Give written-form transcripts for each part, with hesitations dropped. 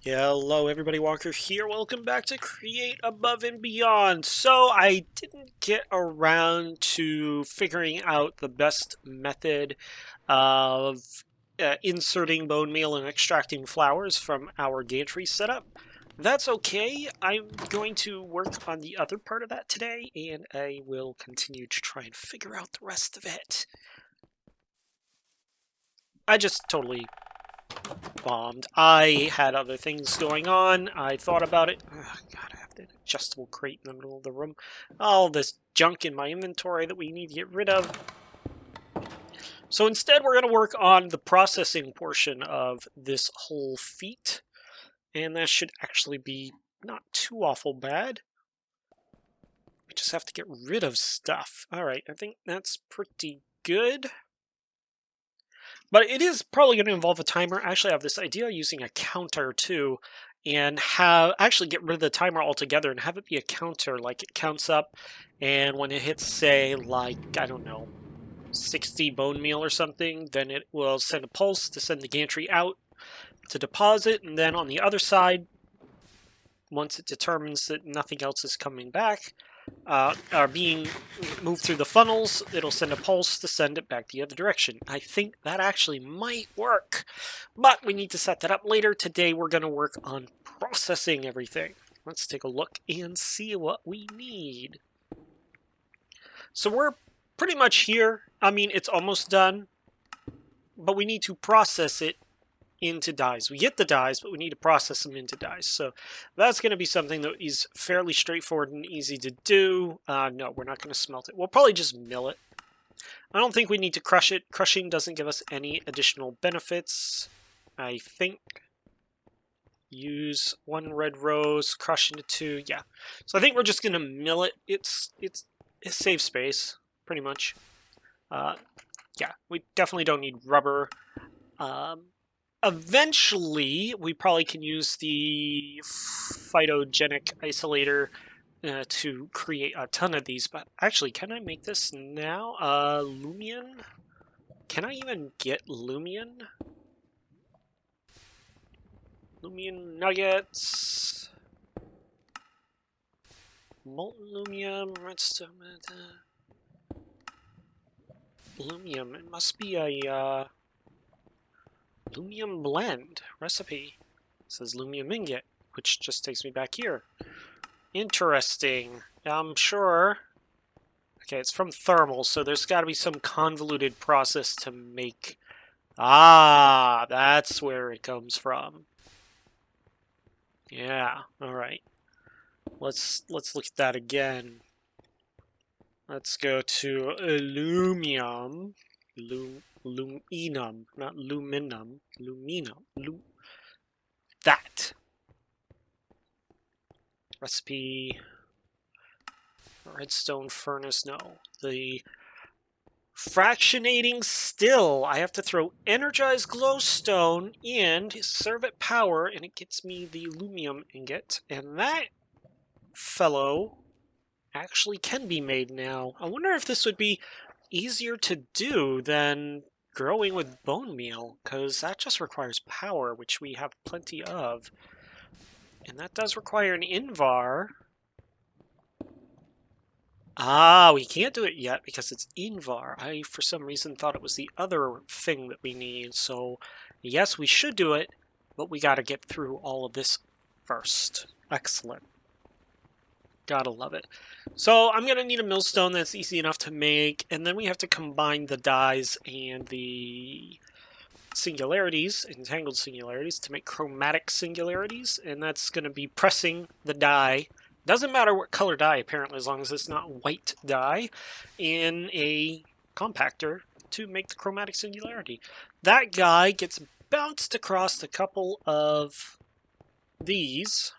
Hello everybody, Walker here. Welcome back to Create Above and Beyond. So I didn't get around to figuring out the best method of inserting bone meal and extracting flowers from our gantry setup. That's okay. I'm going to work on the other part of that today, and I will continue to try and figure out the rest of it. I just totally bombed. I had other things going on. I thought about it. Oh, God, I have the adjustable crate in the middle of the room. All this junk in my inventory that we need to get rid of. So instead, we're going to work on the processing portion of this whole feat. And that should actually be not too awful bad. We just have to get rid of stuff. Alright, I think that's pretty good. But it is probably going to involve a timer. Actually, I have this idea using a counter too, and actually get rid of the timer altogether and have it be a counter, like it counts up, and when it hits, say, like, I don't know, 60 bone meal or something, then it will send a pulse to send the gantry out to deposit, and then on the other side, once it determines that nothing else is coming back, are being moved through the funnels, it'll send a pulse to send it back the other direction. I think that actually might work, but we need to set that up later. Today we're going to work on processing everything. Let's take a look and see what we need. So we're pretty much here. I mean, it's almost done, but we need to process it into dyes. We get the dyes, but we need to process them into dyes. So that's going to be something that is fairly straightforward and easy to do. No, we're not going to smelt it. We'll probably just mill it. I don't think we need to crush it. Crushing doesn't give us any additional benefits. I think use 1 red rose, crush into 2. Yeah. So I think we're just going to mill it. It saves space, pretty much. Yeah, we definitely don't need rubber. Eventually, we probably can use the phytogenic isolator to create a ton of these. But actually, can I make this now? Lumion? Can I even get Lumion? Lumion nuggets. Molten Lumium, redstone. Lumium. It must be a Lumium blend recipe. It says Lumium ingot, which just takes me back here. Interesting. I'm sure. Okay, it's from thermal, so there's got to be some convoluted process to make. Ah, that's where it comes from. Yeah. All right. Let's look at that again. Let's go to aluminum. Luminum, not luminum. Luminum. That. Recipe. Redstone furnace, no. The fractionating still. I have to throw energized glowstone in, serve it power, and it gets me the lumium ingot. And that fellow actually can be made now. I wonder if this would be easier to do than growing with bone meal, because that just requires power, which we have plenty of. And that does require an invar. Ah, we can't do it yet because it's invar. I, for some reason, thought it was the other thing that we need. So, yes, we should do it, but we gotta get through all of this first. Excellent. Gotta love it. So, I'm gonna need a millstone that's easy enough to make, and then we have to combine the dyes and the singularities, entangled singularities, to make chromatic singularities, and that's gonna be pressing the dye. Doesn't matter what color dye, apparently, as long as it's not white dye, in a compactor to make the chromatic singularity. That guy gets bounced across a couple of these.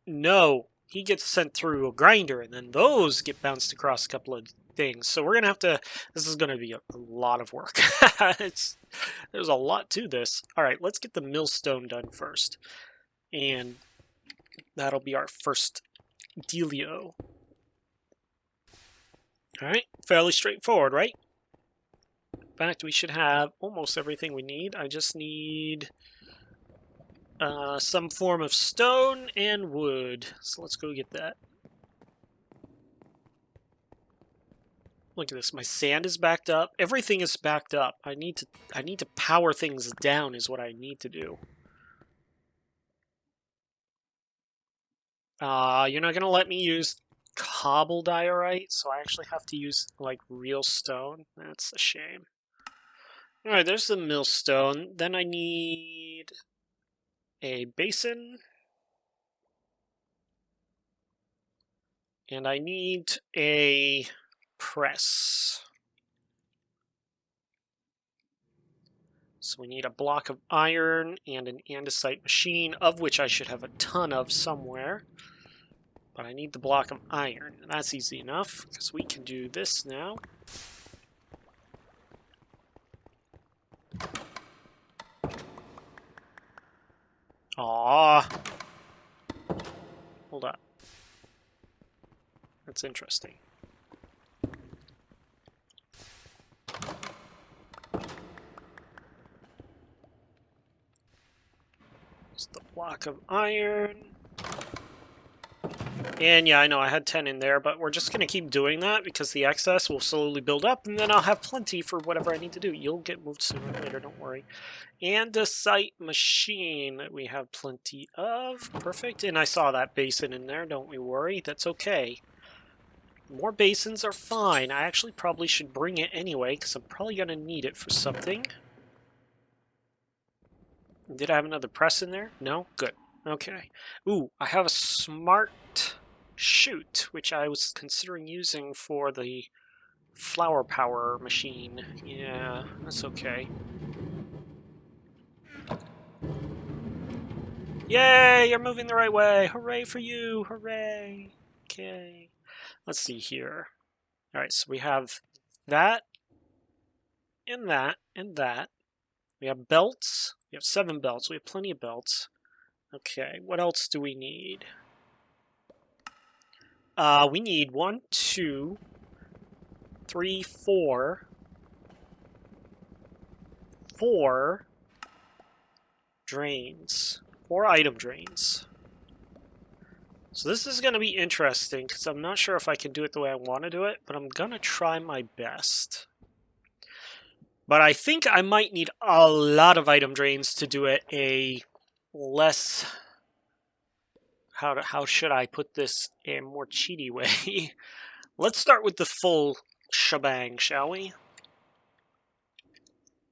No, he gets sent through a grinder, and then those get bounced across a couple of things. So we're going to have to, this is going to be a lot of work. There's a lot to this. All right, let's get the millstone done first. And that'll be our first dealio. Alright, fairly straightforward, right? In fact, we should have almost everything we need. I just need Some form of stone and wood. So let's go get that. Look at this. My sand is backed up. Everything is backed up. I need to power things down is what I need to do. You're not gonna let me use cobble diorite, so I actually have to use like real stone. That's a shame. Alright, there's the millstone. Then I need a basin. And I need a press. So we need a block of iron and an andesite machine, of which I should have a ton of somewhere. But I need the block of iron, and that's easy enough, because we can do this now. Aww. Hold up. That's interesting. It's the block of iron. And yeah, I know I had 10 in there, but we're just going to keep doing that because the excess will slowly build up, and then I'll have plenty for whatever I need to do. You'll get moved sooner or later, don't worry. Andesite machine that we have plenty of. Perfect. And I saw that basin in there, don't we worry. That's okay. More basins are fine. I actually probably should bring it anyway, because I'm probably going to need it for something. Did I have another press in there? No? Good. Okay. Ooh, I have a smart chute, which I was considering using for the flower power machine. Yeah, that's okay. Yay, you're moving the right way. Hooray for you. Hooray. Okay. Let's see here. All right, so we have that and that and that. We have belts. We have 7 belts. We have plenty of belts. Okay, what else do we need? We need 1, 2, 3, 4 drains. 4 item drains. So this is going to be interesting because I'm not sure if I can do it the way I want to do it, but I'm going to try my best. But I think I might need a lot of item drains to do it a less... How should I put this in a more cheaty way? Let's start with the full shebang, shall we?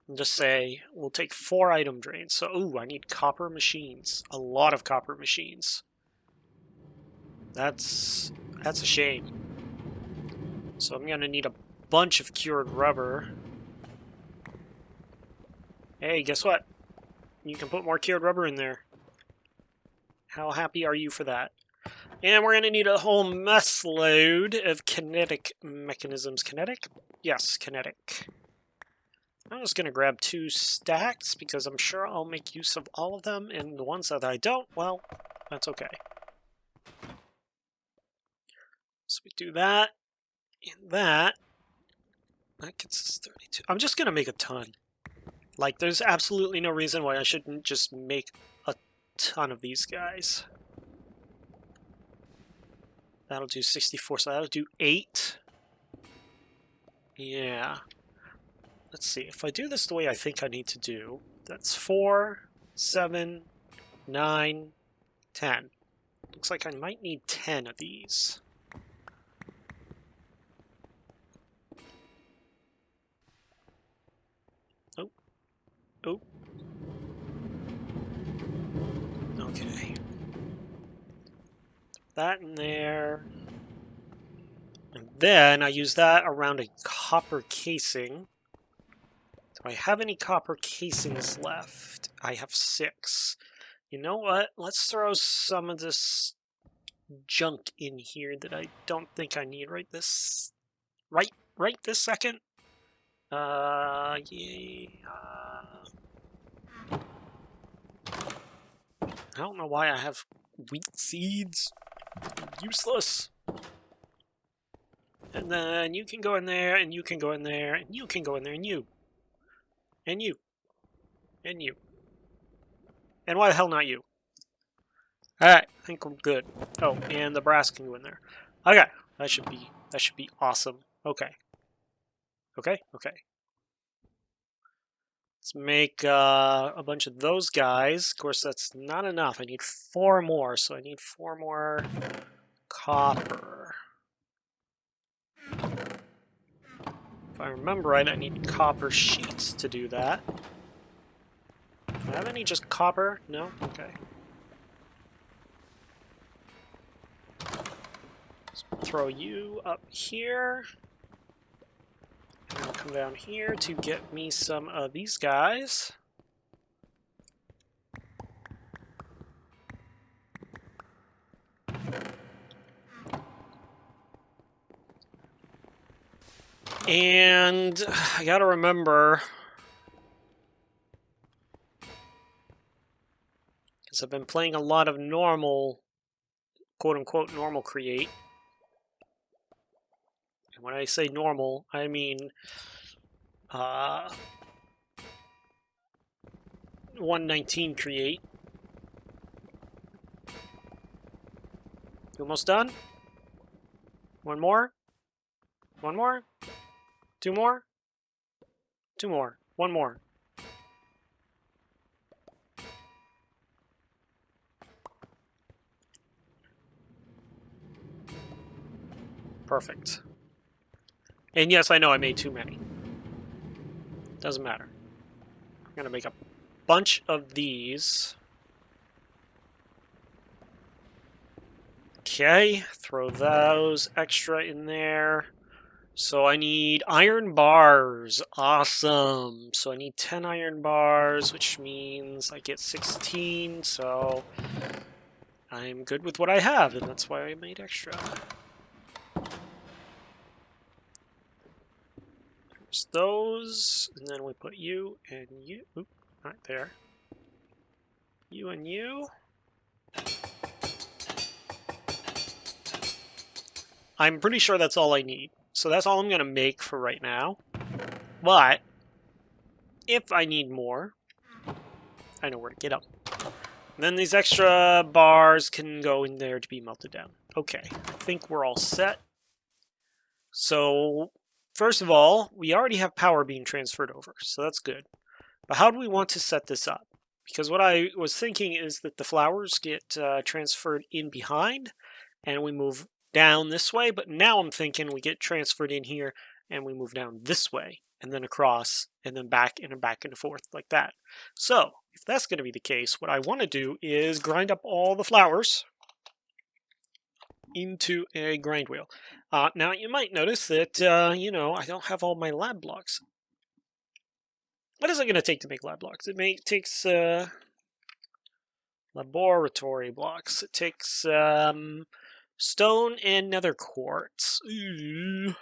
And just say, we'll take 4 item drains. So, ooh, I need copper machines. A lot of copper machines. That's a shame. So I'm gonna need a bunch of cured rubber. Hey, guess what? You can put more cured rubber in there. How happy are you for that? And we're gonna need a whole mess load of kinetic mechanisms. Kinetic? Yes, kinetic. I'm just gonna grab 2 stacks because I'm sure I'll make use of all of them, and the ones that I don't, well, that's okay. So we do that, and that. That gets us 32. I'm just gonna make a ton. Like, there's absolutely no reason why I shouldn't just make a ton of these guys. That'll do 64, so that'll do 8. Yeah. Let's see, if I do this the way I think I need to do, that's 4, 7, 9, 10. Looks like I might need 10 of these. Oh. Oh. Okay. That in there. And then I use that around a copper casing. Do I have any copper casings left? I have 6. You know what? Let's throw some of this junk in here that I don't think I need right this second. Yeah. I don't know why I have wheat seeds. Useless. And then you can go in there, and you can go in there, and you can go in there, and you. And you. And you. And why the hell not you? Alright, I think we're good. Oh, and the brass can go in there. Okay, that should be awesome. Okay. Okay. Let's make a bunch of those guys. Of course, that's not enough. I need 4 more, so I need 4 more copper. If I remember right, I need copper sheets to do that. Do I have any just copper? No? Okay. Let's throw you up here. And I'll come down here to get me some of these guys. And I gotta remember, because I've been playing a lot of normal, quote-unquote normal create. And when I say normal, I mean 119 create. You almost done? One more? One more? 2 more? 2 more. 1 more. Perfect. And yes, I know I made too many. Doesn't matter. I'm going to make a bunch of these. Okay, throw those extra in there. So I need iron bars. Awesome. So I need 10 iron bars, which means I get 16. So I'm good with what I have, and that's why I made extra. There's those, and then we put you and you. Oop, right there. You and you. I'm pretty sure that's all I need. So that's all I'm going to make for right now. But if I need more, I know where to get them. And then these extra bars can go in there to be melted down. Okay, I think we're all set. So first of all, we already have power being transferred over, so that's good. But how do we want to set this up? Because what I was thinking is that the flowers get transferred in behind, and we move down this way, but now I'm thinking we get transferred in here and we move down this way and then across and then back and forth like that. So if that's going to be the case, what I want to do is grind up all the flowers into a grind wheel. Now you might notice that, I don't have all my lab blocks. What is it going to take to make lab blocks? It takes laboratory blocks. It takes stone and nether quartz. Ooh.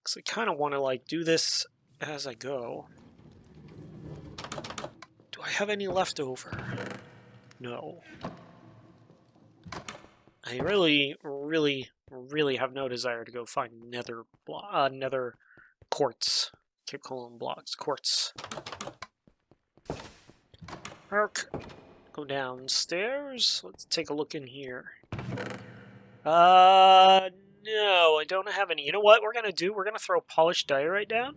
Because I kind of want to do this as I go. Do I have any left over? No. I really have no desire to go find nether quartz. I keep calling them blocks. Quartz. Arc. Go downstairs. Let's take a look in here. No, I don't have any. You know what we're going to do? We're going to throw polished diorite down.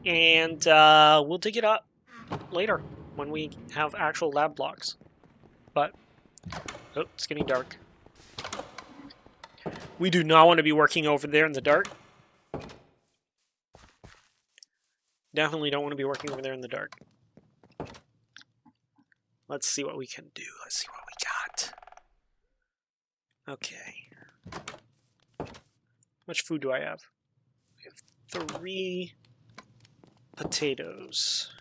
And we'll dig it up later when we have actual lab blocks. But, oh, it's getting dark. We do not want to be working over there in the dark. Definitely don't want to be working over there in the dark. Let's see what we can do. Let's see what we got. Okay. How much food do I have? I have 3 potatoes.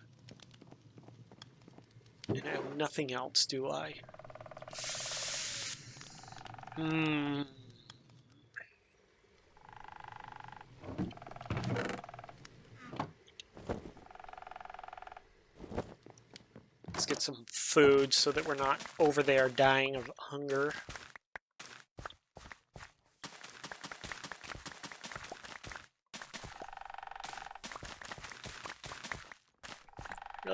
And I have nothing else, do I? Let's get some food so that we're not over there dying of hunger.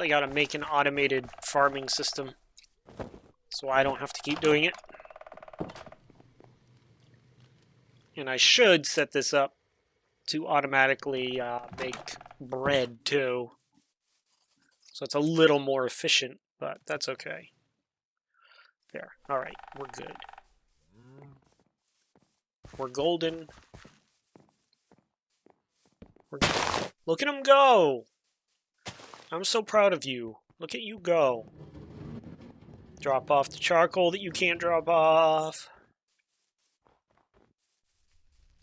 really got to make an automated farming system so I don't have to keep doing it. And I should set this up to automatically make bread too. So it's a little more efficient, but that's okay. There. All right, we're good. We're golden. Look at him go! I'm so proud of you. Look at you go. Drop off the charcoal that you can't drop off.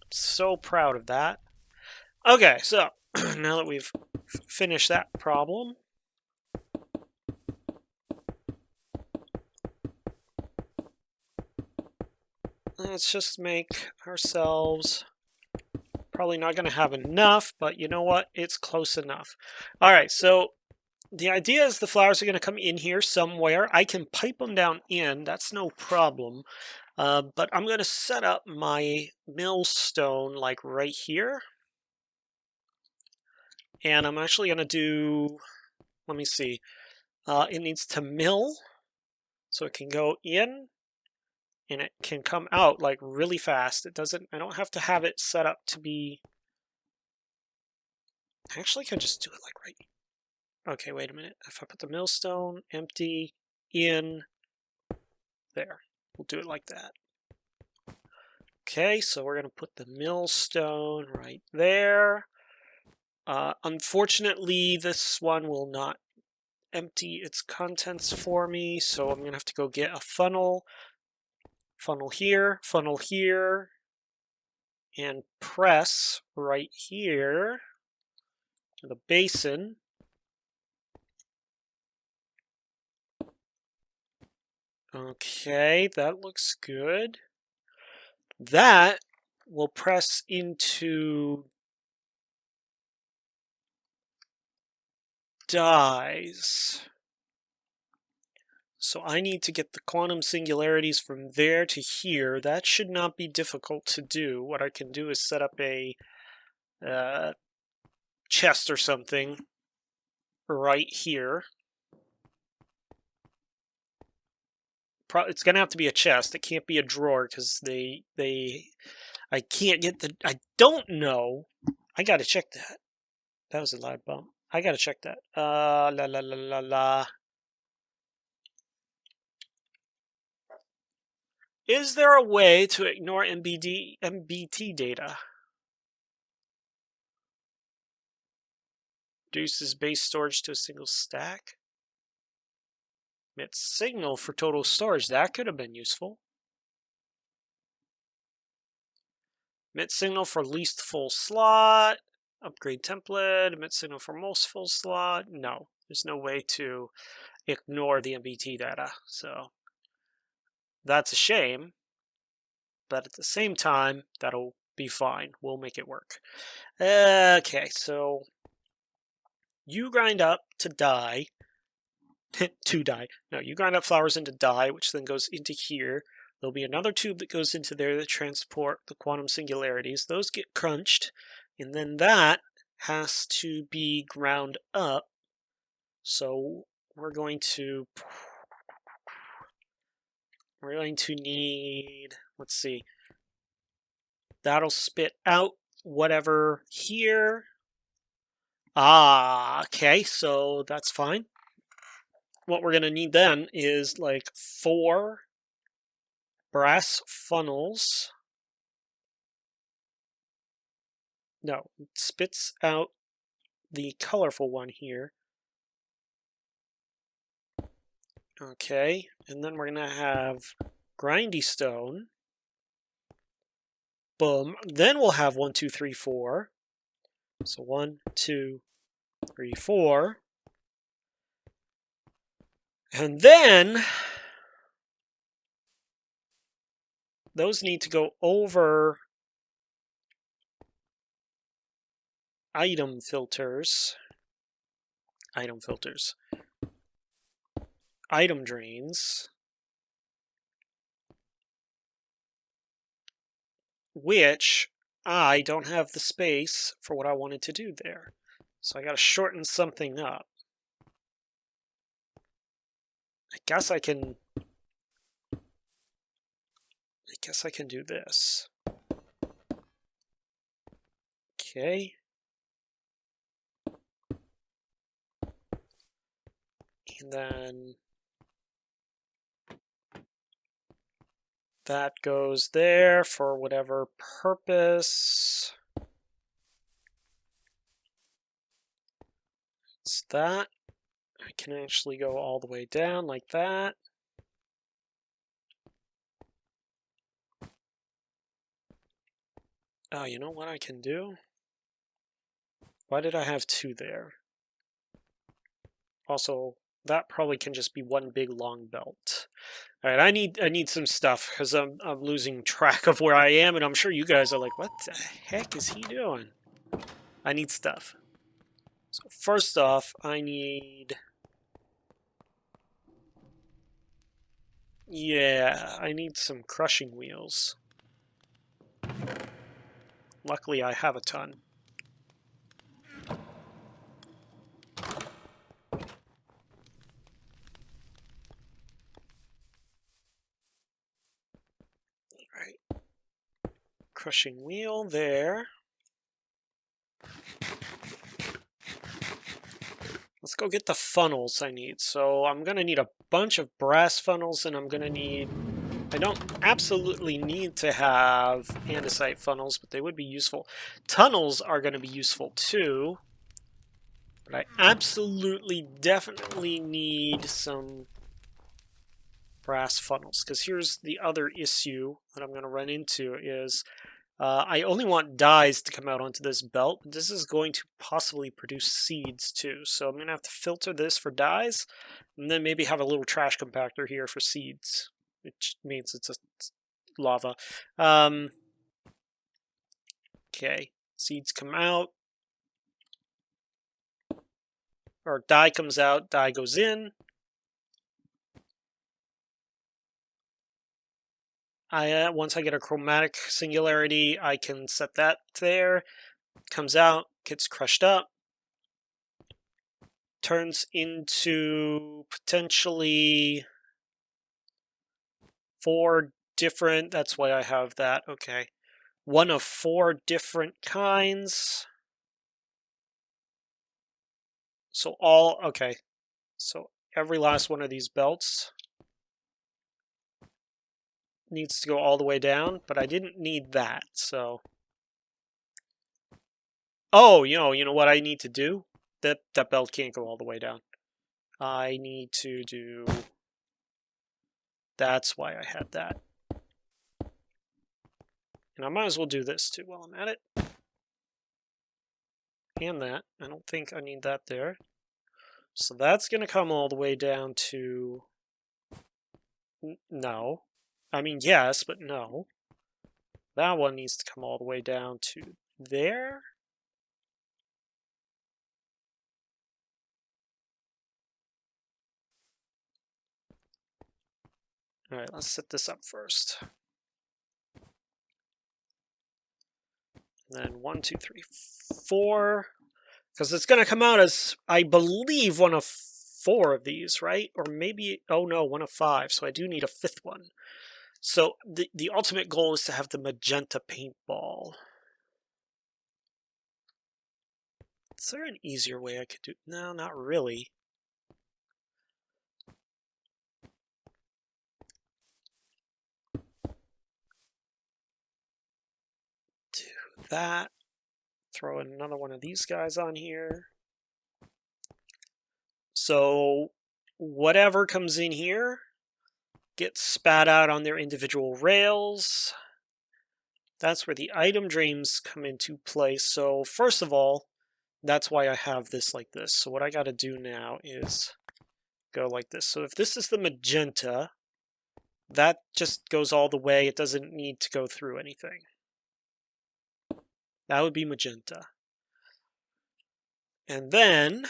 I'm so proud of that. Okay, so now that we've finished that problem, let's just make ourselves... Probably not going to have enough, but you know what? It's close enough. All right, so the idea is the flowers are going to come in here somewhere. I can pipe them down in. That's no problem. But I'm going to set up my millstone like right here. And I'm actually going to do... Let me see. It needs to mill. So it can go in. And it can come out like really fast. It doesn't... I don't have to have it set up to be... Actually, I can just do it like right... Okay, wait a minute. If I put the millstone, empty, in, there. We'll do it like that. Okay, so we're going to put the millstone right there. Unfortunately, this one will not empty its contents for me, so I'm going to have to go get a funnel. Funnel here, and press right here. The basin. Okay, that looks good. That will press into dies. So I need to get the quantum singularities from there to here. That should not be difficult to do. What I can do is set up a chest or something right here. It's going to have to be a chest. It can't be a drawer because I can't get the... I don't know. I got to check that. That was a loud bump. I got to check that. La la la la la. Is there a way to ignore MBT data? Reduces base storage to a single stack. Emit signal for total storage. That could have been useful. Emit signal for least full slot. Upgrade template. Emit signal for most full slot. No, there's no way to ignore the MBT data. So that's a shame. But at the same time, that'll be fine. We'll make it work. Okay, so you grind up to dye. To dye. No, you grind up flowers into dye, which then goes into here. There'll be another tube that goes into there that transport the quantum singularities. Those get crunched, and then that has to be ground up. So we're going to need, let's see, that'll spit out whatever here. Okay, so that's fine. What we're going to need then is like 4 brass funnels. No, it spits out the colorful one here. Okay, and then we're going to have grindy stone. Boom. Then we'll have 1, 2, 3, 4. So 1, 2, 3, 4. And then those need to go over item filters, item drains, which I don't have the space for what I wanted to do there. So I got to shorten something up. I guess I can do this. Okay. And then that goes there for whatever purpose. It's that. I can actually go all the way down like that. Oh, you know what I can do? Why did I have two there? Also, that probably can just be one big long belt. All right, I need some stuff because I'm losing track of where I am, and I'm sure you guys are like, what the heck is he doing? I need stuff. So first off, I need... Yeah, I need some crushing wheels. Luckily, I have a ton. Right. Crushing wheel there. Let's go get the funnels I need. So I'm going to need a bunch of brass funnels, and I'm going to need... I don't absolutely need to have andesite funnels, but they would be useful. Tunnels are going to be useful too. But I absolutely, definitely need some brass funnels. Because here's the other issue that I'm going to run into is... I only want dyes to come out onto this belt, but this is going to possibly produce seeds too. So I'm going to have to filter this for dyes, and then maybe have a little trash compactor here for seeds, which means it's a lava. Okay, seeds come out, or dye comes out, dye goes in. Once I get a chromatic singularity, I can set that there. Comes out, gets crushed up, turns into potentially 4 different, that's why I have that, okay. One of 4 different kinds. So okay. So every last one of these belts needs to go all the way down, but I didn't need that, so. Oh, you know what I need to do? That belt can't go all the way down. I need to do... That's why I had that. And I might as well do this too while I'm at it. And that. I don't think I need that there. So that's going to come all the way down to... No. I mean, yes, but no. That one needs to come all the way down to there. All right, let's set this up first. And then 1, 2, 3, 4. Because it's going to come out as, I believe, one of 4 of these, right? Or maybe, oh no, one of 5. So I do need a 5th one. So the ultimate goal is to have the magenta paintball. Is there an easier way I could do? No, not really. Do that. Throw another one of these guys on here. So whatever comes in here gets spat out on their individual rails. That's where the item drains come into play. So first of all, that's why I have this like this. So what I got to do now is go like this. So if this is the magenta, that just goes all the way. It doesn't need to go through anything. That would be magenta. And then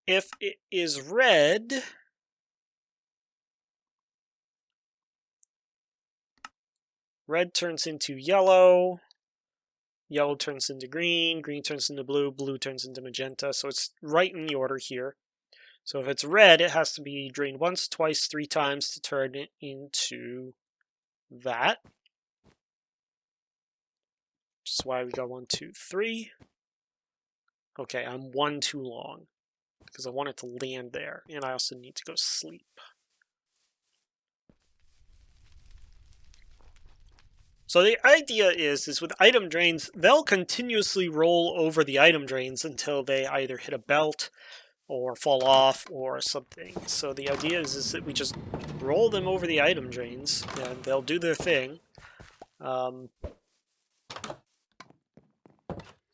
if it is red, red turns into yellow, yellow turns into green, green turns into blue, blue turns into magenta. So it's right in the order here. So if it's red, it has to be drained once, twice, 3 times to turn it into that. Which is why we go 1, 2, 3. Okay, I'm 1 too long because I want it to land there, and I also need to go sleep. So the idea is with item drains, they'll continuously roll over the item drains until they either hit a belt or fall off or something. So the idea is that we just roll them over the item drains and they'll do their thing. And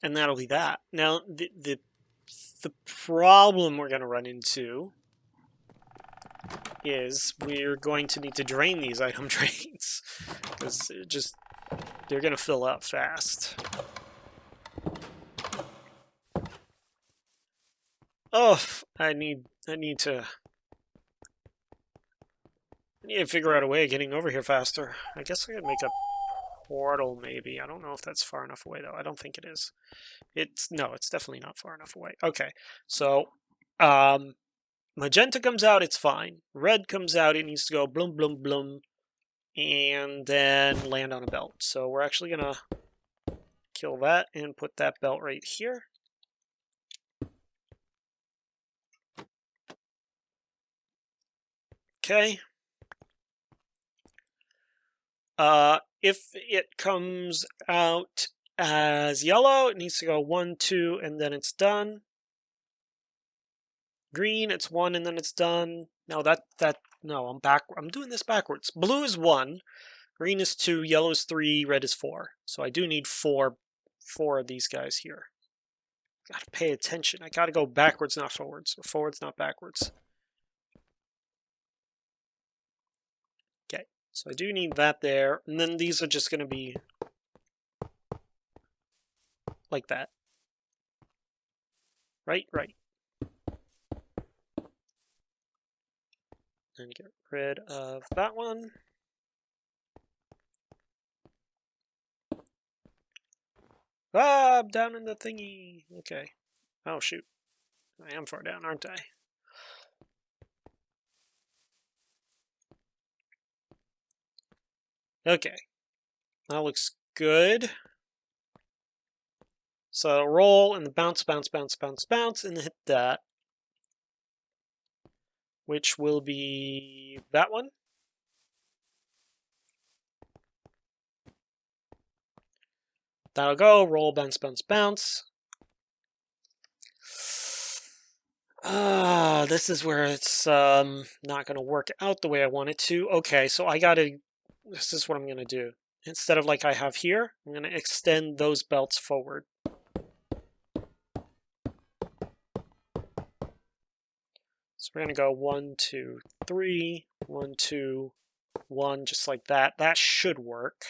that'll be that. Now, the problem we're going to run into is we're going to need to drain these item drains because they're going to fill up fast. Oh, I need to figure out a way of getting over here faster. I guess I could make a portal, maybe. I don't know if that's far enough away, though. I don't think it is. No, it's definitely not far enough away. Okay, so magenta comes out, it's fine. Red comes out, it needs to go bloom, bloom, bloom, and then land on a belt. So we're actually going to kill that and put that belt right here. Okay. If it comes out as yellow, it needs to go 1, 2, and then it's done. Green, it's 1, and then it's done. No, no, I'm doing this backwards. Blue is 1, green is 2, yellow is 3, red is 4. So I do need four of these guys here. Gotta pay attention. I gotta go backwards, not forwards, or forwards, not backwards. Okay, so I do need that there, and then these are just gonna be like that. Right. And get rid of that one. Ah, I'm down in the thingy. Okay. Oh, shoot. I am far down, aren't I? Okay. That looks good. So roll and bounce, bounce, bounce, bounce, bounce, and hit that. Which will be that one. That'll go. Roll, bounce, bounce, bounce. This is where it's not going to work out the way I want it to. Okay, so this is what I'm going to do. Instead of like I have here, I'm going to extend those belts forward. So we're going to go 1, 2, 3, 1, 2, 1, just like that. That should work.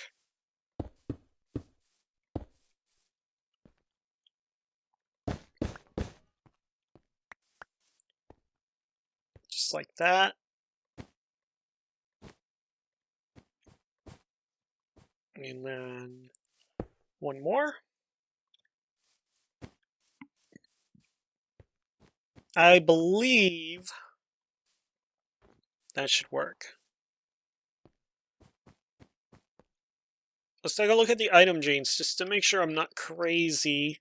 Just like that. And then one more. I believe that should work. Let's take a look at the item genes just to make sure I'm not crazy.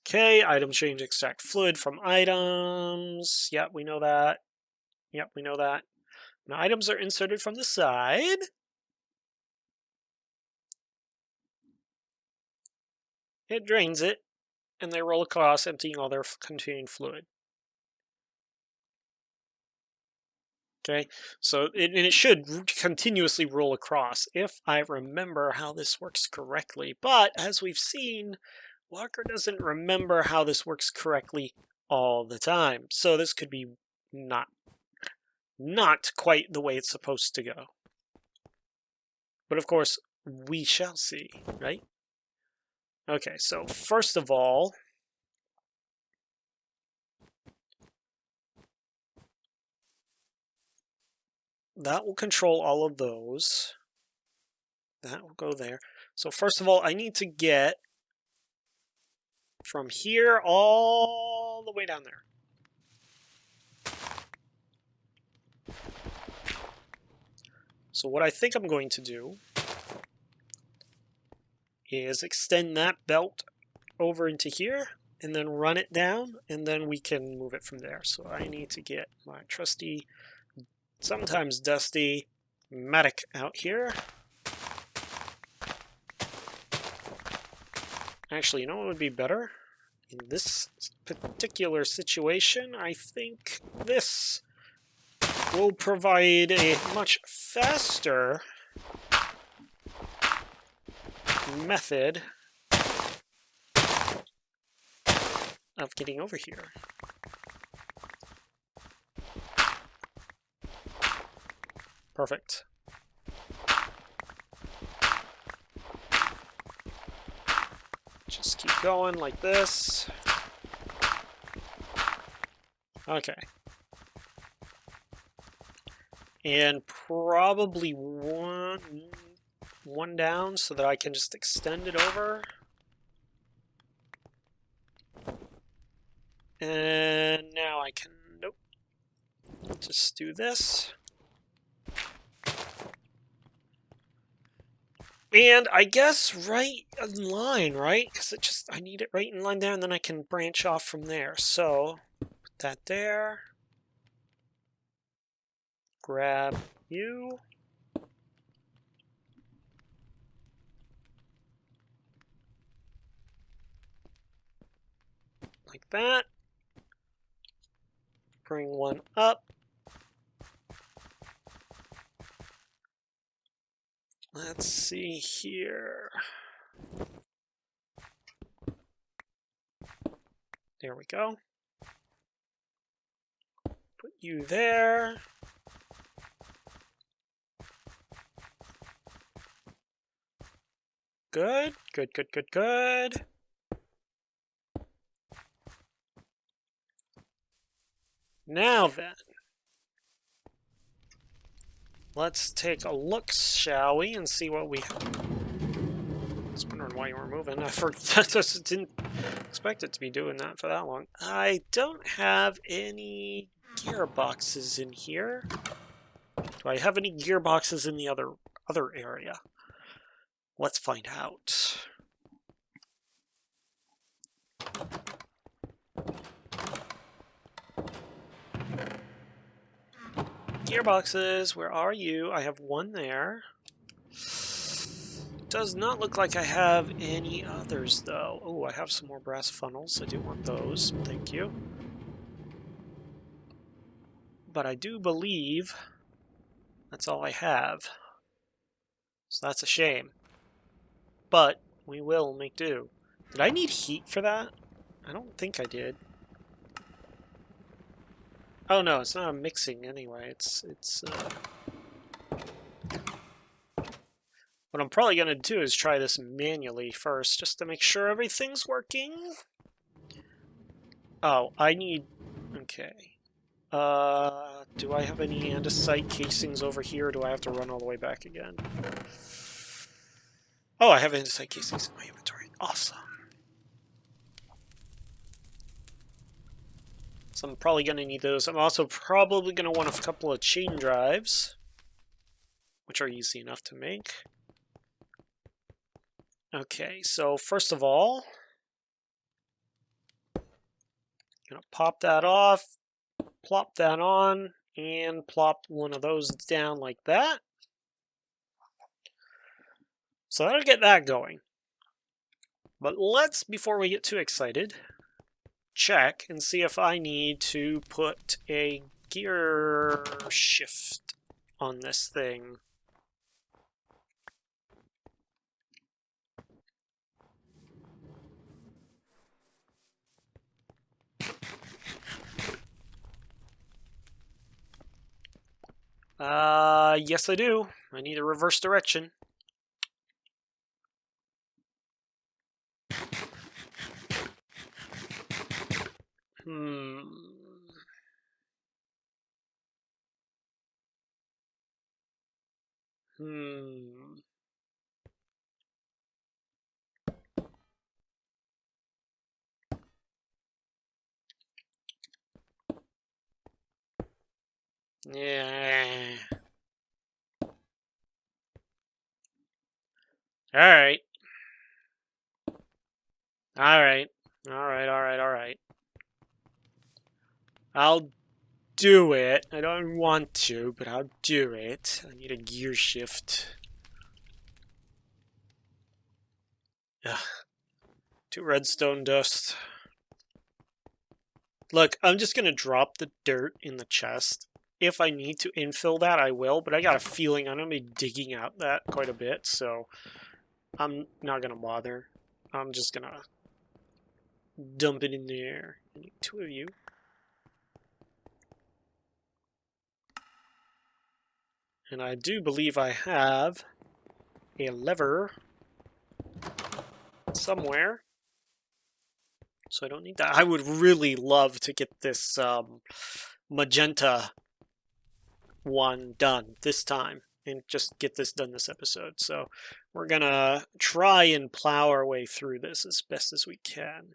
Okay, item change extract fluid from items. Yep, we know that. Yep, we know that. Now items are inserted from the side. It drains it, and they roll across, emptying all their contained fluid. Okay, so it should continuously roll across if I remember how this works correctly. But as we've seen, Walker doesn't remember how this works correctly all the time. So this could be not quite the way it's supposed to go. But of course, we shall see, right? Okay, so first of all, that will control all of those. That will go there. So first of all, I need to get from here all the way down there. So what I think I'm going to do is extend that belt over into here and then run it down, and then we can move it from there. So I need to get my trusty, sometimes dusty, Chromatic out here. Actually, you know what would be better? In this particular situation, I think this will provide a much faster method of getting over here. Perfect. Just keep going like this. Okay. And probably one down so that I can just extend it over. And now I can, nope. Just do this. And I guess right in line, right? Because I need it right in line there, and then I can branch off from there. So, put that there. Grab you. Like that. Bring one up. Let's see here. There we go. Put you there. Good, good, good, good, good. Now then, let's take a look, shall we, and see what we have. I was wondering why you were moving. I just didn't expect it to be doing that for that long. I don't have any gearboxes in here. Do I have any gearboxes in the other area? Let's find out. Gearboxes, where are you? I have one there. Does not look like I have any others, though. Oh, I have some more brass funnels. I do want those. Thank you. But I do believe that's all I have. So that's a shame. But we will make do. Did I need heat for that? I don't think I did. Oh no, it's not a mixing anyway. What I'm probably going to do is try this manually first, just to make sure everything's working. Oh, I need... Okay. Do I have any andesite casings over here, or do I have to run all the way back again? Oh, I have andesite casings in my inventory. Awesome. So I'm probably going to need those. I'm also probably going to want a couple of chain drives, which are easy enough to make. Okay, so first of all, I'm going to pop that off, plop that on, and plop one of those down like that. So that'll get that going. But let's, before we get too excited, check and see if I need to put a gear shift on this thing. Yes I do. I need a reverse direction. Hmm. Yeah. Alright. Alright. Alright. I'll do it. I don't want to, but I'll do it. I need a gear shift. Ugh. 2 redstone dust. Look, I'm just gonna drop the dirt in the chest. If I need to infill that, I will, but I got a feeling I'm gonna be digging out that quite a bit, so I'm not gonna bother. I'm just gonna dump it in there. I need 2 of you. And I do believe I have a lever somewhere. So I don't need that. I would really love to get this magenta one done this time and just get this done this episode. So we're gonna try and plow our way through this as best as we can.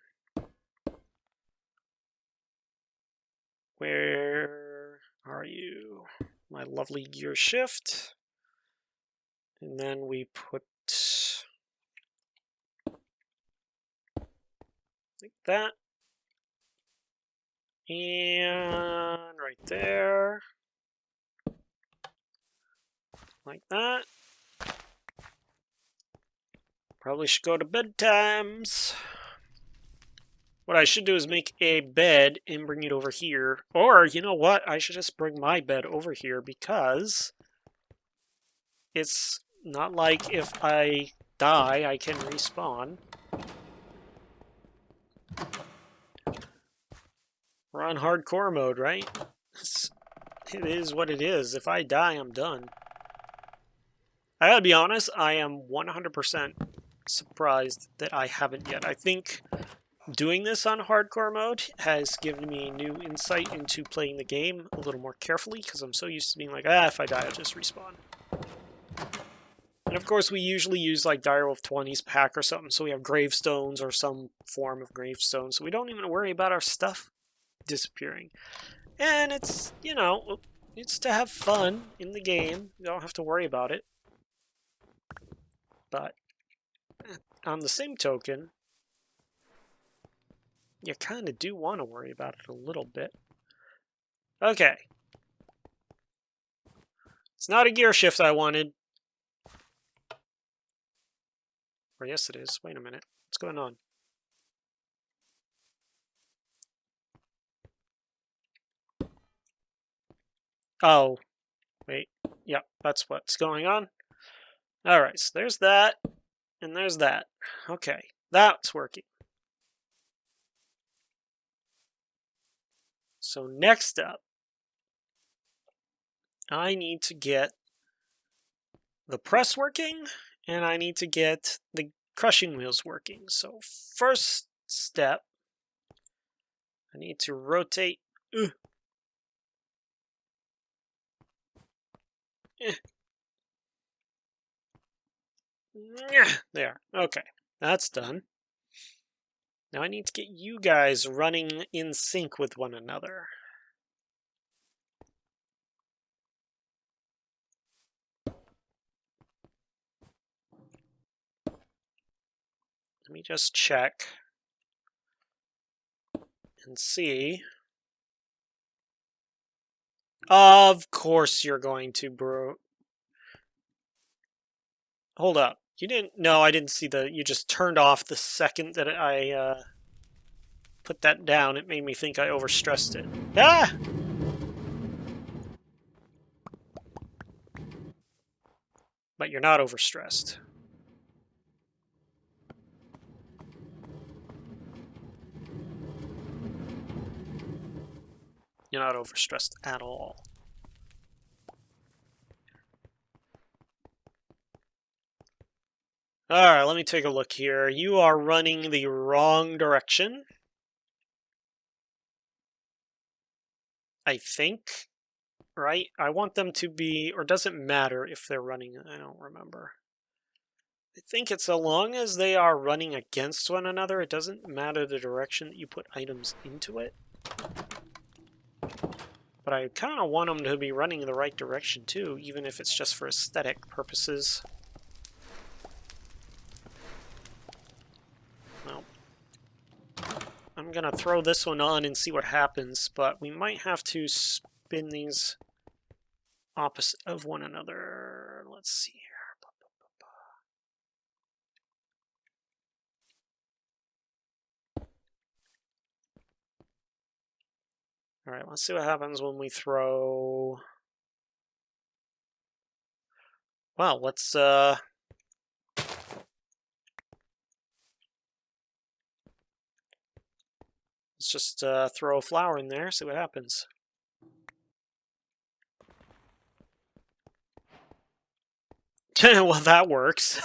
Where are you? My lovely gear shift. And then we put like that. And right there. Like that. Probably should go to bedtimes. What I should do is make a bed and bring it over here. Or, you know what? I should just bring my bed over here because it's not like if I die, I can respawn. We're on hardcore mode, right? It is what it is. If I die, I'm done. I gotta be honest, I am 100% surprised that I haven't yet. I think doing this on hardcore mode has given me new insight into playing the game a little more carefully because I'm so used to being like, if I die, I'll just respawn. And of course, we usually use like Direwolf 20's pack or something, so we have gravestones or some form of gravestone, so we don't even worry about our stuff disappearing. And it's, you know, it's to have fun in the game. You don't have to worry about it. But on the same token, you kind of do want to worry about it a little bit. Okay. It's not a gear shift I wanted. Or yes, it is. Wait a minute. What's going on? Oh. Wait. Yep, that's what's going on. Alright, so there's that. And there's that. Okay. That's working. So next up, I need to get the press working, and I need to get the crushing wheels working. So first step, I need to rotate. There. Okay. That's done. Now I need to get you guys running in sync with one another. Let me just check and see. Of course you're going to, bro. Hold up. You didn't... No, I didn't see the... You just turned off the second that I put that down. It made me think I overstressed it. Ah! But you're not overstressed. You're not overstressed at all. Alright, let me take a look here. You are running the wrong direction. I think. Right? I want them to be... Or does it matter if they're running... I don't remember. I think it's so long as they are running against one another, it doesn't matter the direction that you put items into it. But I kind of want them to be running in the right direction too, even if it's just for aesthetic purposes. Well, I'm going to throw this one on and see what happens, but we might have to spin these opposite of one another. Let's see here. All right, let's see what happens when we throw... Well, let's just throw a flower in there, see what happens. Well, that works.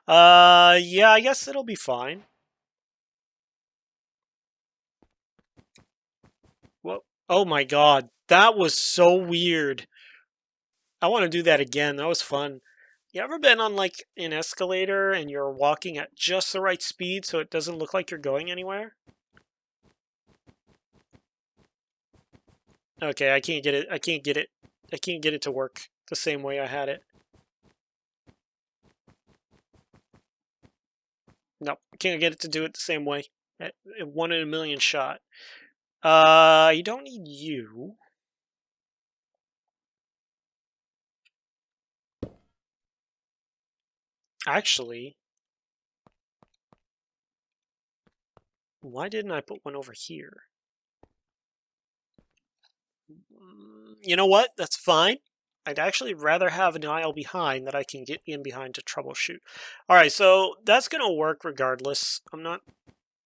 Yeah, I guess it'll be fine. Whoa. Oh my god, that was so weird. I want to do that again. That was fun. You ever been on like an escalator and you're walking at just the right speed so it doesn't look like you're going anywhere? Okay, I can't get it. I can't get it. I can't get it to work the same way I had it. No, I can't get it to do it the same way. One in a million shot. You don't need you. Actually, why didn't I put one over here? You know what? That's fine. I'd actually rather have an aisle behind that I can get in behind to troubleshoot. All right, so that's going to work regardless. I'm not...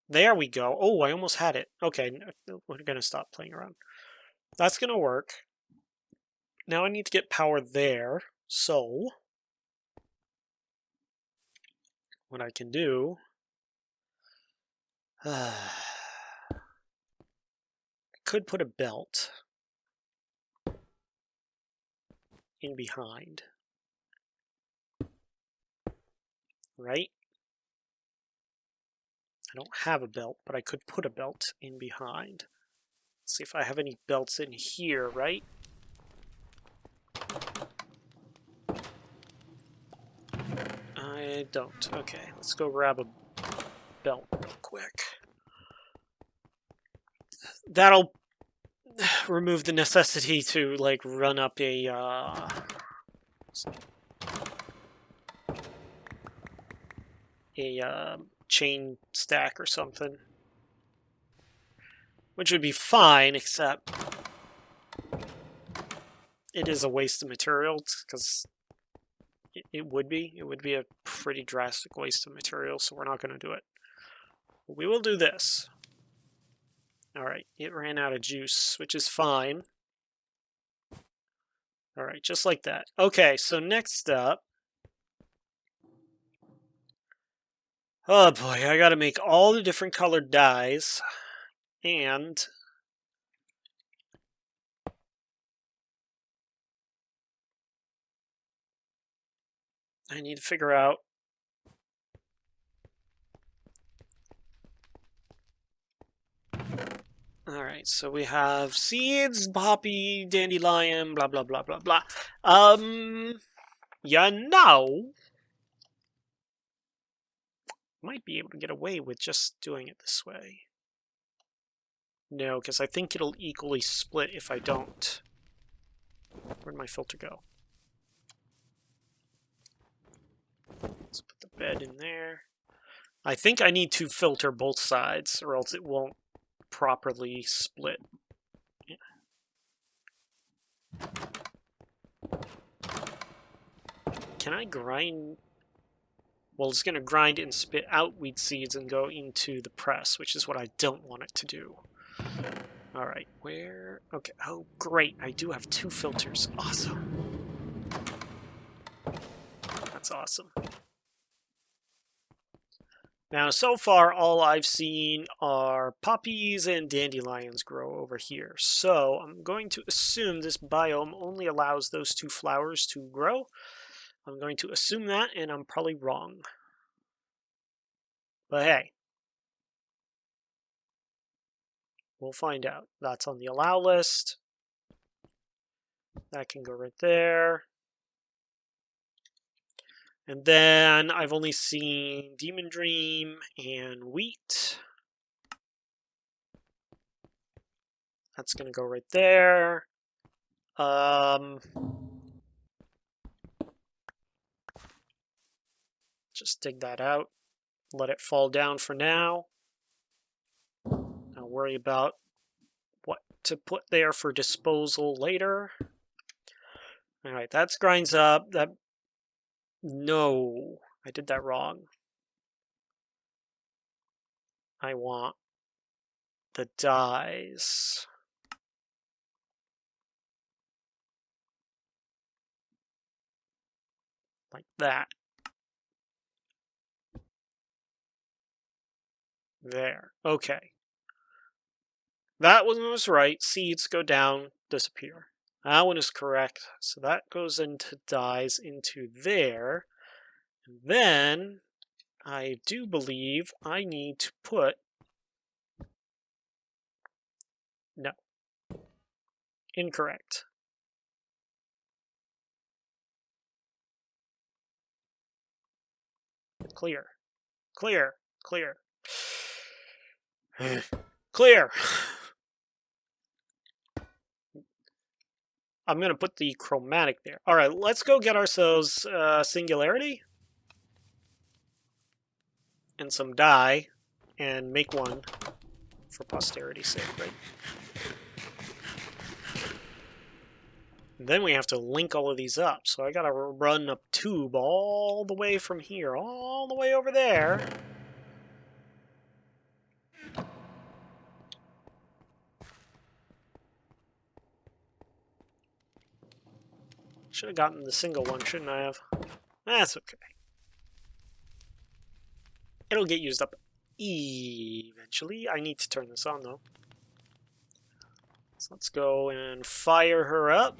There we go. Oh, I almost had it. Okay, we're going to stop playing around. That's going to work. Now I need to get power there. So, what I can do... I could put a belt in behind. Right? I don't have a belt, but I could put a belt in behind. Let's see if I have any belts in here, right? I don't. Okay, let's go grab a belt real quick. That'll remove the necessity to, like, run up a, chain stack or something. Which would be fine, except it is a waste of materials, because it would be. It would be a pretty drastic waste of materials, so we're not going to do it. We will do this. Alright, it ran out of juice, which is fine. Alright, just like that. Okay, so next up... Oh boy, I gotta make all the different colored dyes, and... I need to figure out... Alright, so we have seeds, poppy, dandelion, blah blah blah blah blah. You know... Might be able to get away with just doing it this way. No, because I think it'll equally split if I don't. Where'd my filter go? Let's put the bed in there. I think I need to filter both sides, or else it won't properly split. Yeah. Can I grind? Well, it's going to grind and spit out wheat seeds and go into the press, which is what I don't want it to do. All right, where? Okay, oh, great. I do have 2 filters. Awesome. That's awesome. Now, so far, all I've seen are poppies and dandelions grow over here. So I'm going to assume this biome only allows those 2 flowers to grow. I'm going to assume that, and I'm probably wrong. But hey, we'll find out. That's on the allow list. That can go right there. And then I've only seen Demon Dream and Wheat. That's going to go right there. Just dig that out. Let it fall down for now. I'll worry about what to put there for disposal later. All right, that grinds up. No, I did that wrong. I want the dyes. Like that. There. Okay. That one was right. Seeds go down, disappear. That one is correct. So that goes into dyes into there. And then I do believe I need to put... No. Incorrect. Clear. Clear. Clear. Clear. I'm going to put the chromatic there. All right, let's go get ourselves Singularity and some dye and make one for posterity's sake, right? And then we have to link all of these up. So I got to run a tube all the way from here, all the way over there. Should have gotten the single one, shouldn't I have? That's okay. It'll get used up eventually. I need to turn this on, though. So let's go and fire her up.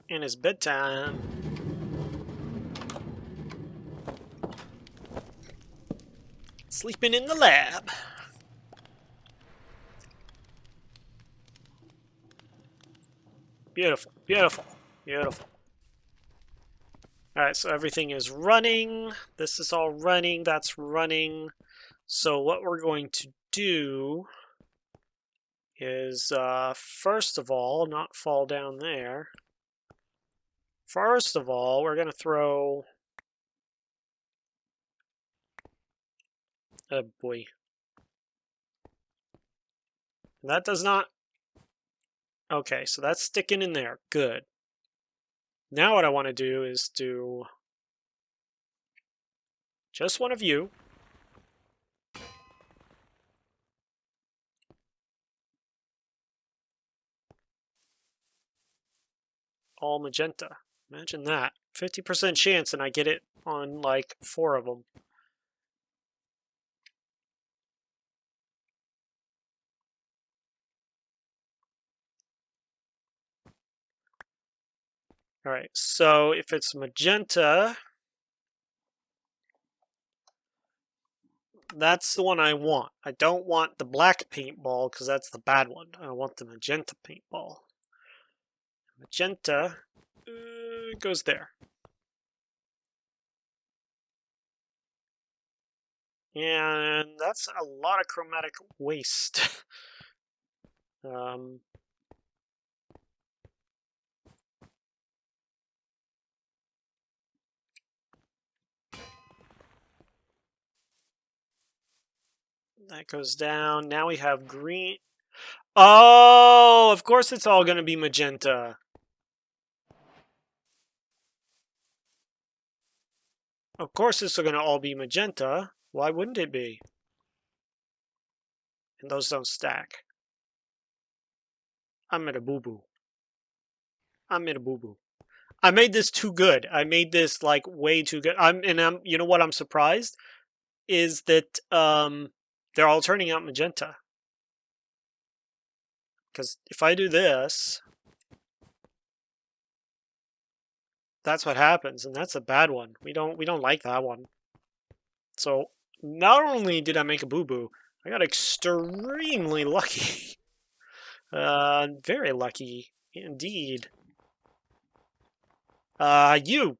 And it's bedtime. Sleeping in the lab. Beautiful, beautiful, beautiful. Alright, so everything is running. This is all running, that's running. So what we're going to do is, first of all, not fall down there. First of all, we're going to throw... Oh boy. That does not... Okay, so that's sticking in there. Good. Now what I want to do is do just one of you. All magenta. Imagine that. 50% chance and I get it on like 4 of them. Alright, so if it's magenta, that's the one I want. I don't want the black paintball because that's the bad one. I want the magenta paintball. Magenta goes there. And that's a lot of chromatic waste. That goes down. Now we have green. Oh, of course it's all going to be magenta. Of course it's going to all be magenta. Why wouldn't it be? And those don't stack. I'm at a boo-boo. I'm at a boo-boo. I made this too good. I made this like way too good. You know what I'm surprised is that they're all turning out magenta. Because if I do this, That's what happens, and that's a bad one. We don't like that one. So not only did I make a boo-boo, I got extremely lucky. Very lucky indeed. You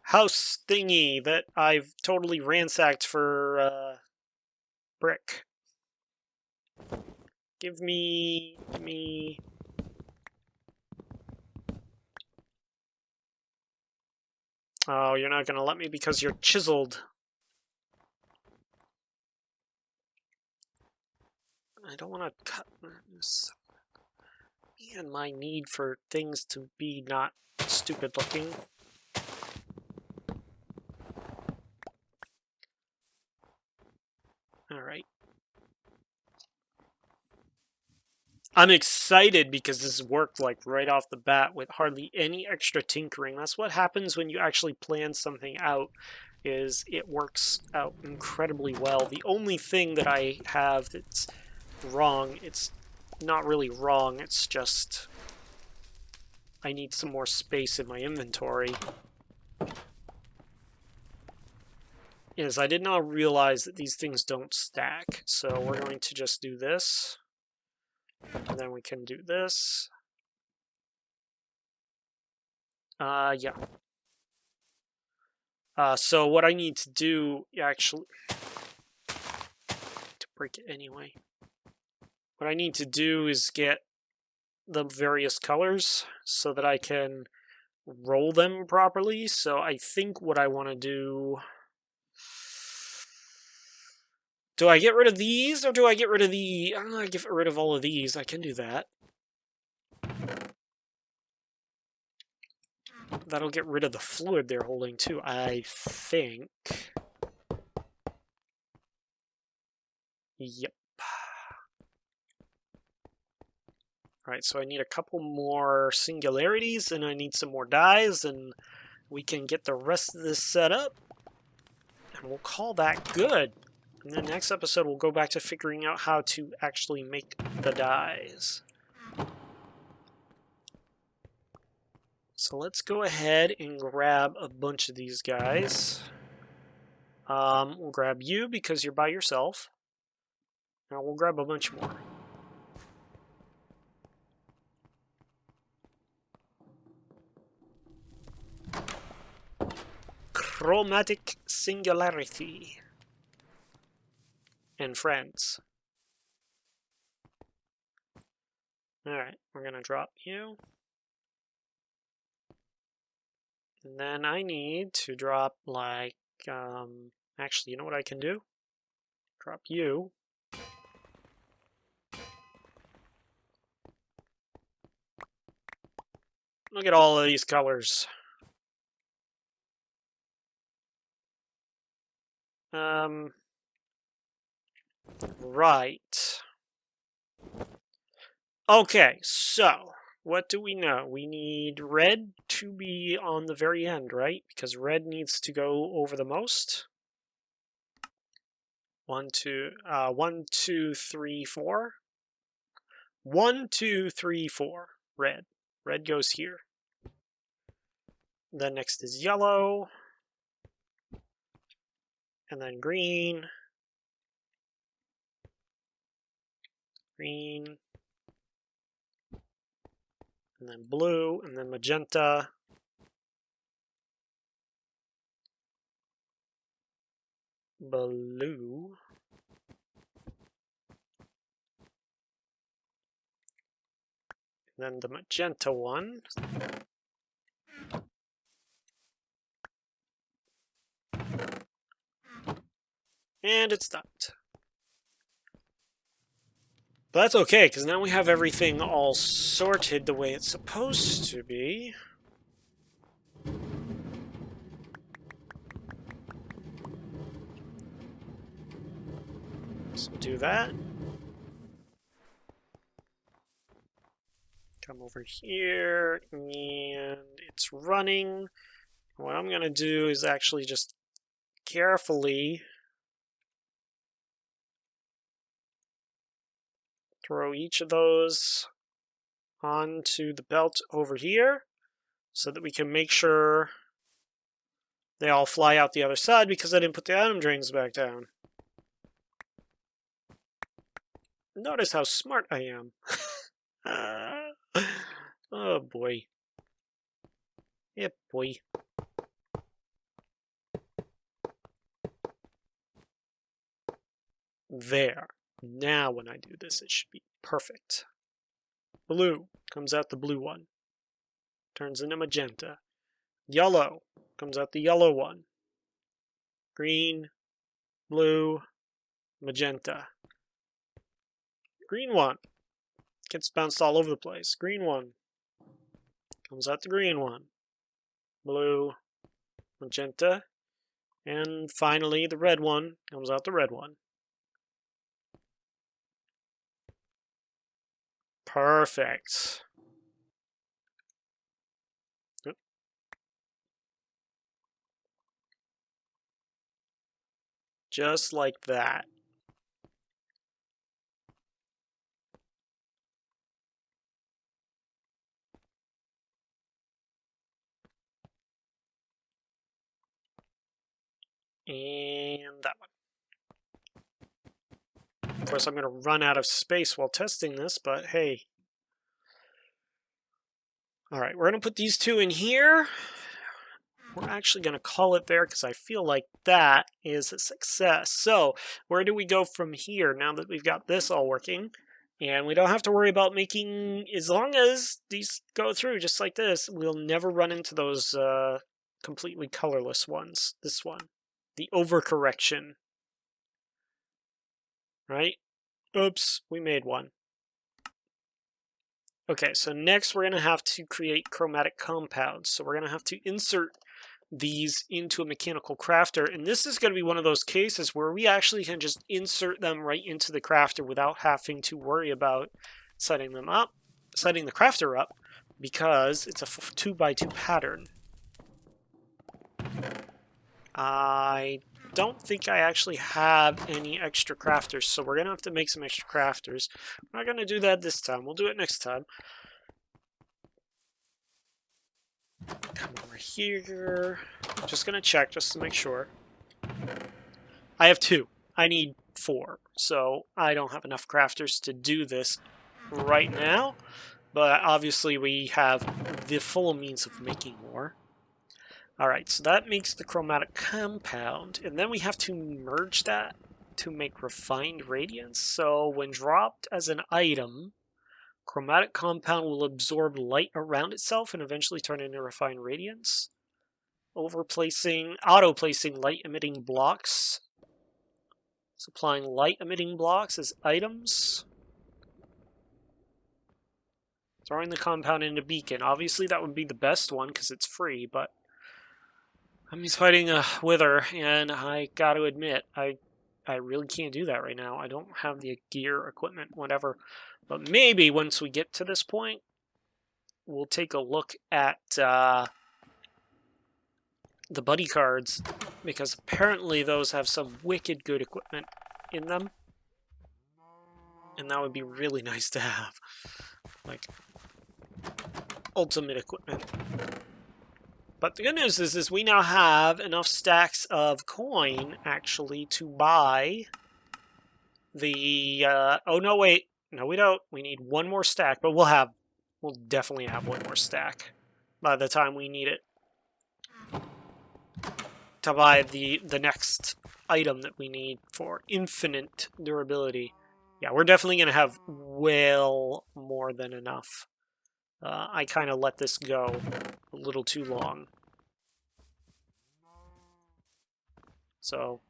house thingy that I've totally ransacked for brick. Give me. Oh, you're not gonna let me because you're chiseled. I don't want to cut this. And my need for things to be not stupid looking. Alright. I'm excited because this worked like right off the bat with hardly any extra tinkering. That's what happens when you actually plan something out, is it works out incredibly well. The only thing that I have that's wrong, it's not really wrong, it's just I need some more space in my inventory. Is I did not realize that these things don't stack, so we're going to just do this, and then we can do this. Yeah. So what I need to do, actually, to break it anyway, what I need to do is get the various colors so that I can roll them properly. So I think what I want to do... Do I get rid of these, or do I get rid of the... I'm going to get rid of all of these. I can do that. That'll get rid of the fluid they're holding, too, I think. Yep. Alright, so I need a couple more singularities, and I need some more dyes, and we can get the rest of this set up. And we'll call that good. And then next episode, we'll go back to figuring out how to actually make the dyes. So let's go ahead and grab a bunch of these guys. We'll grab you because you're by yourself. Now we'll grab a bunch more. Chromatic Singularity. And friends. Alright, we're gonna drop you. And then I need to drop, like, actually, you know what I can do? Drop you. Look at all of these colors. Right. Okay, so what do we know? We need red to be on the very end, right? Because red needs to go over the most. 1, 2, 1, 2, 3, 4. 1, 2, 3, 4. Red. Red goes here. Then next is yellow. And then green. Green. And then blue. And then magenta. Blue. And then the magenta one. And it stopped. But that's okay, because now we have everything all sorted the way it's supposed to be. So do that. Come over here, and it's running. What I'm going to do is actually just carefully throw each of those onto the belt over here so that we can make sure they all fly out the other side because I didn't put the atom drains back down. Notice how smart I am. Oh boy. Yeah, boy. There. Now when I do this, it should be perfect. Blue comes out the blue one. Turns into magenta. Yellow comes out the yellow one. Green, blue, magenta. Green one gets bounced all over the place. Green one comes out the green one. Blue, magenta, and finally the red one comes out the red one. Perfect. Just like that. And that one. Of course, I'm going to run out of space while testing this, but hey. All right, we're going to put these two in here. We're actually going to call it there because I feel like that is a success. So where do we go from here now that we've got this all working? And we don't have to worry about making, as long as these go through just like this, we'll never run into those completely colorless ones. This one, the overcorrection. Right? Oops, we made one. Okay, so next we're going to have to create chromatic compounds. So we're going to have to insert these into a mechanical crafter, and this is going to be one of those cases where we actually can just insert them right into the crafter without having to worry about setting the crafter up, because it's a 2x2 pattern. I don't think I actually have any extra crafters, so we're going to have to make some extra crafters. We're not going to do that this time. We'll do it next time. Come over here. Just going to check just to make sure. I have 2. I need 4. So I don't have enough crafters to do this right now. But obviously we have the full means of making more. Alright, so that makes the chromatic compound. And then we have to merge that to make refined radiance. So when dropped as an item, chromatic compound will absorb light around itself and eventually turn into refined radiance. Auto-placing light-emitting blocks. Supplying light-emitting blocks as items. Throwing the compound into beacon. Obviously that would be the best one because it's free, but I'm just fighting a wither, and I gotta admit, I really can't do that right now. I don't have the gear, equipment, whatever. But maybe once we get to this point, we'll take a look at the buddy cards, because apparently those have some wicked good equipment in them. And that would be really nice to have. Like, ultimate equipment. But the good news is we now have enough stacks of coin, actually, to buy the... oh, no, wait. No, we don't. We need one more stack, but we'll definitely have one more stack by the time we need it to buy the next item that we need for infinite durability. Yeah, we're definitely going to have well more than enough. I kind of let this go a little too long. So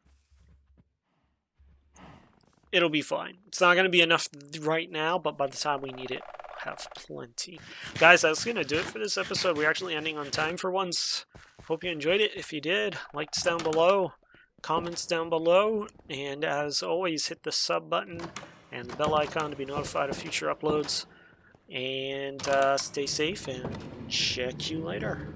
it'll be fine. It's not going to be enough right now, but by the time we need it, we'll have plenty. Guys, that's going to do it for this episode. We're actually ending on time for once. Hope you enjoyed it. If you did, likes down below, comments down below, and as always, hit the sub button and the bell icon to be notified of future uploads. And stay safe, and check you later.